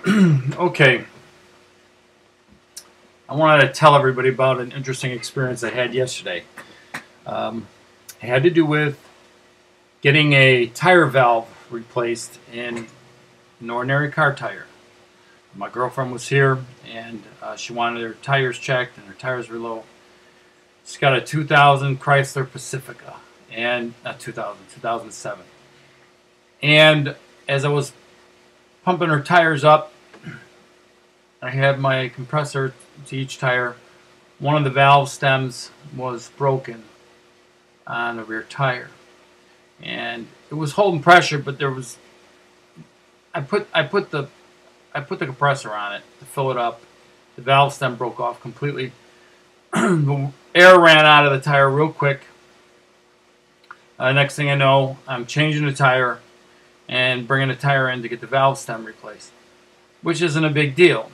Okay, I wanted to tell everybody about an interesting experience I had yesterday. It had to do with getting a tire valve replaced in an ordinary car tire. My girlfriend was here and she wanted her tires checked, and her tires were low. She's got a 2000 Chrysler Pacifica, and not 2007. And as I was pumping her tires up, I had my compressor to each tire. One of the valve stems was broken on the rear tire, and it was holding pressure, but there was I put the compressor on it to fill it up. The valve stem broke off completely. The air ran out of the tire real quick. Next thing I know, I'm changing the tire and bringing the tire in to get the valve stem replaced, which isn't a big deal.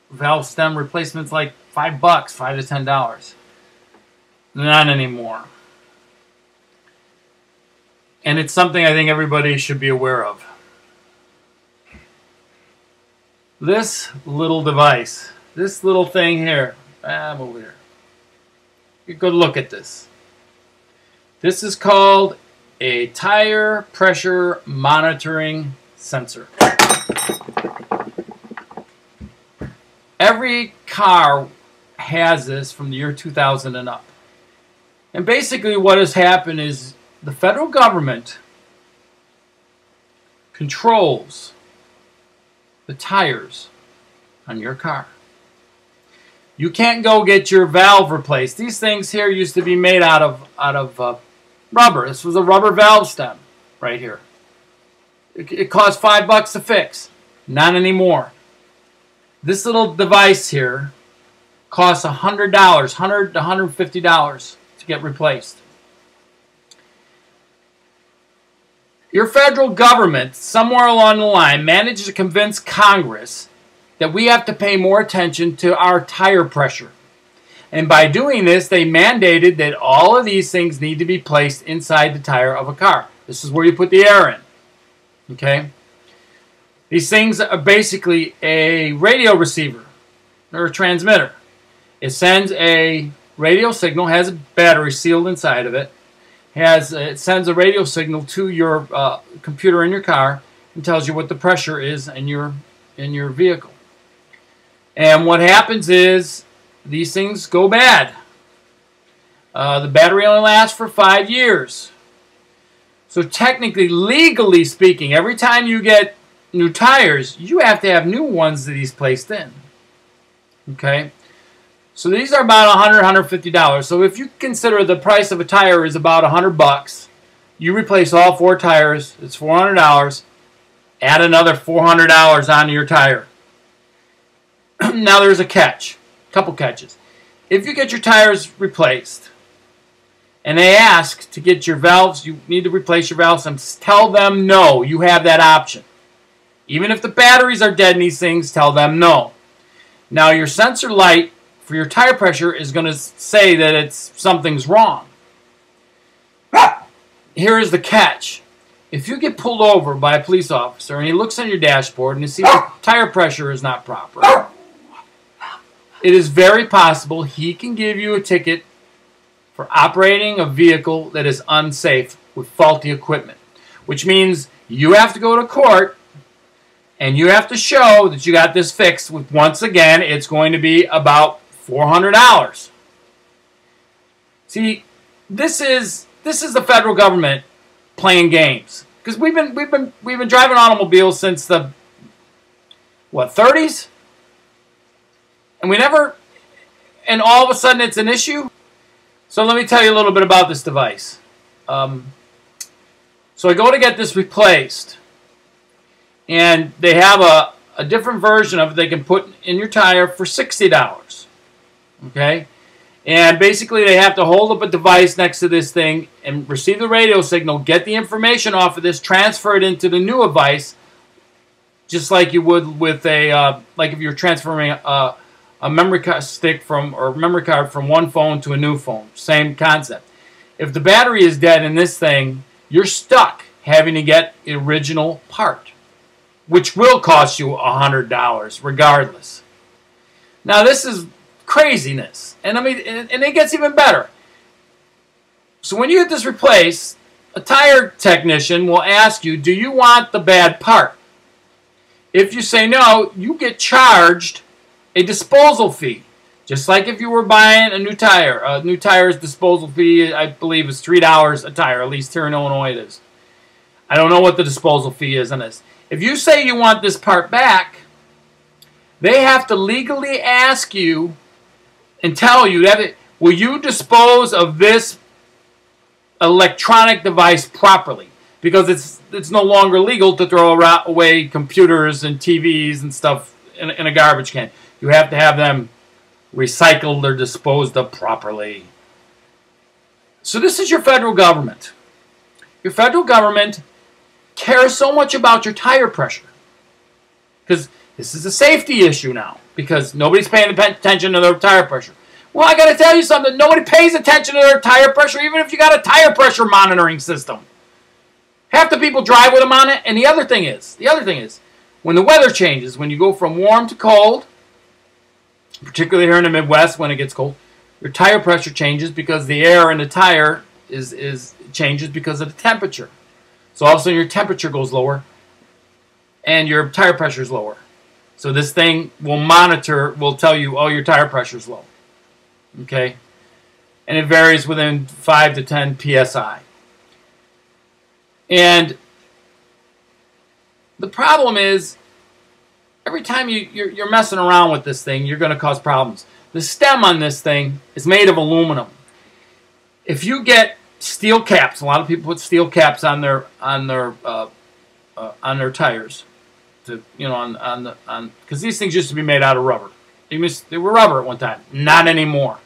Valve stem replacement's like $5, $5 to $10. Not anymore. And it's something I think everybody should be aware of. This little device, this little thing here, I'm over here. You go look at this. This is called a tire pressure monitoring sensor. Every car has this from the year 2000 and up. And basically what has happened is the federal government controls the tires on your car. You can't go get your valve replaced. These things here used to be made out of rubber. This was a rubber valve stem right here. It cost $5 to fix. Not anymore. This little device here costs $100, $100 to $150 to get replaced. Your federal government, somewhere along the line, managed to convince Congress that we have to pay more attention to our tire pressure. And by doing this, they mandated that all of these things need to be placed inside the tire of a car. This is where you put the air in. Okay? These things are basically a radio receiver or a transmitter. It sends a radio signal, has a battery sealed inside of it. It sends a radio signal to your computer in your car and tells you what the pressure is in your vehicle. And what happens is these things go bad. The battery only lasts for 5 years. So technically, legally speaking, every time you get new tires, you have to have new ones that he's placed in. Okay? So these are about $100, $150. So if you consider the price of a tire is about $100, you replace all 4 tires, it's $400. Add another $400 onto your tire. Now there's a catch, a couple catches. If you get your tires replaced and they ask to get your valves, you need to replace your valves, tell them no, you have that option. Even if the batteries are dead in these things, tell them no. Now your sensor light for your tire pressure is going to say that something's wrong. Here is the catch. If you get pulled over by a police officer and he looks on your dashboard and he sees the tire pressure is not proper, it is very possible he can give you a ticket for operating a vehicle that is unsafe with faulty equipment, which means you have to go to court and you have to show that you got this fixed. Once again, it's going to be about $400. See, this is the federal government playing games, because we've been driving automobiles since the 30s, and all of a sudden it's an issue. So let me tell you a little bit about this device. So I go to get this replaced, and they have a different version of it they can put in your tire for $60. Okay? And basically they have to hold up a device next to this thing and receive the radio signal, get the information off of this, transfer it into the new device, just like you would with like if you're transferring a memory card stick or memory card from one phone to a new phone. Same concept. If the battery is dead in this thing, you're stuck having to get the original part. which will cost you $100 regardless. Now this is craziness, and I mean, and it gets even better. So when you get this replaced, a tire technician will ask you, do you want the bad part? If you say no, you get charged a disposal fee. Just like if you were buying a new tire. A new tire's disposal fee, I believe, is $3 a tire. At least here in Illinois it is. I don't know what the disposal fee is on this. If you say you want this part back, they have to legally ask you and tell you, that will you dispose of this electronic device properly? Because it's no longer legal to throw away computers and TVs and stuff in a garbage can. You have to have them recycled or disposed of properly. So this is your federal government. Your federal government cares so much about your tire pressure. Because this is a safety issue now. Because nobody's paying attention to their tire pressure. Well, I got to tell you something. Nobody pays attention to their tire pressure, even if you got a tire pressure monitoring system. Half the people drive with them on it. And the other thing is, when the weather changes, when you go from warm to cold, particularly here in the Midwest when it gets cold, your tire pressure changes because the air in the tire changes because of the temperature. So all of a sudden your temperature goes lower and your tire pressure is lower. So this thing will tell you, oh, your tire pressure is low. Okay? And it varies within 5 to 10 psi. And the problem is, every time you're messing around with this thing, you're going to cause problems. The stem on this thing is made of aluminum. If you get steel caps, a lot of people put steel caps on their tires, because these things used to be made out of rubber. They were rubber at one time, not anymore.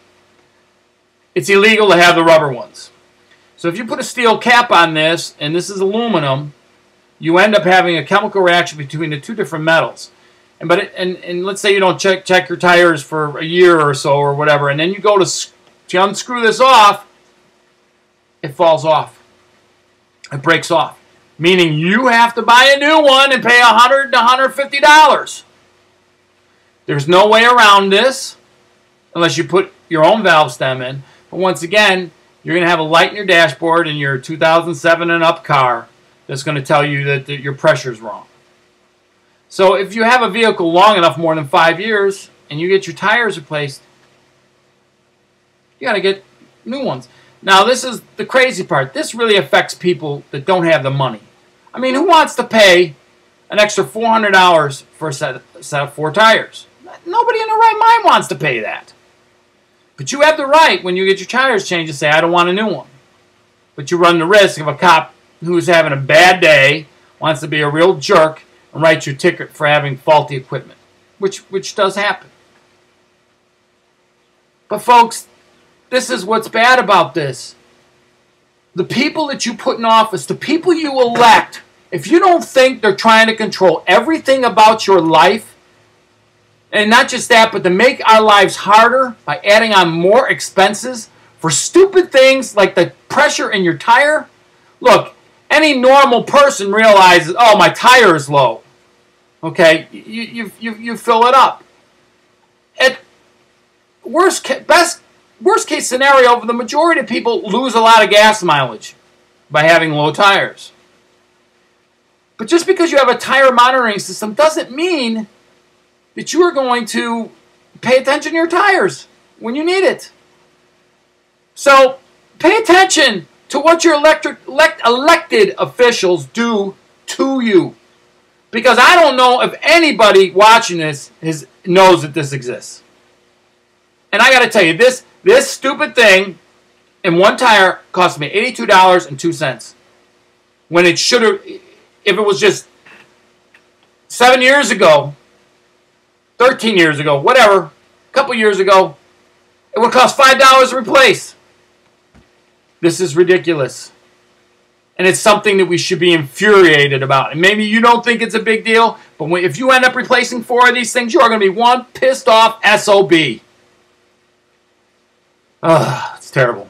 It's illegal to have the rubber ones. So if you put a steel cap on this, and this is aluminum, you end up having a chemical reaction between the two different metals. And let's say you don't check your tires for a year or so or whatever, and then you go to unscrew this off, it falls off. It breaks off. Meaning you have to buy a new one and pay $100 to $150. There's no way around this unless you put your own valve stem in. But once again, you're going to have a light in your dashboard in your 2007 and up car that's going to tell you that your pressure is wrong. So if you have a vehicle long enough, more than 5 years, and you get your tires replaced, you got to get new ones. Now, this is the crazy part. This really affects people that don't have the money. I mean, who wants to pay an extra $400 for a set of 4 tires? Nobody in their right mind wants to pay that. But you have the right, when you get your tires changed, to say, I don't want a new one. But you run the risk of a cop who's having a bad day, wants to be a real jerk, and write you a ticket for having faulty equipment, which does happen. But folks, this is what's bad about this. The people that you put in office, the people you elect, if you don't think they're trying to control everything about your life, and not just that, but to make our lives harder by adding on more expenses for stupid things like the pressure in your tire, look, any normal person realizes, oh, my tire is low. Okay, you fill it up. At worst case scenario, the majority of people lose a lot of gas mileage by having low tires. But just because you have a tire monitoring system doesn't mean that you are going to pay attention to your tires when you need it. So pay attention to what your elected officials do to you. Because I don't know if anybody watching this knows that this exists. And I got to tell you, this stupid thing in one tire cost me $82.02. When it should have, if it was just 7 years ago, 13 years ago, whatever, a couple years ago, it would cost $5 to replace. This is ridiculous. And it's something that we should be infuriated about. And maybe you don't think it's a big deal, but if you end up replacing 4 of these things, you are going to be one pissed off SOB. Ugh, it's terrible.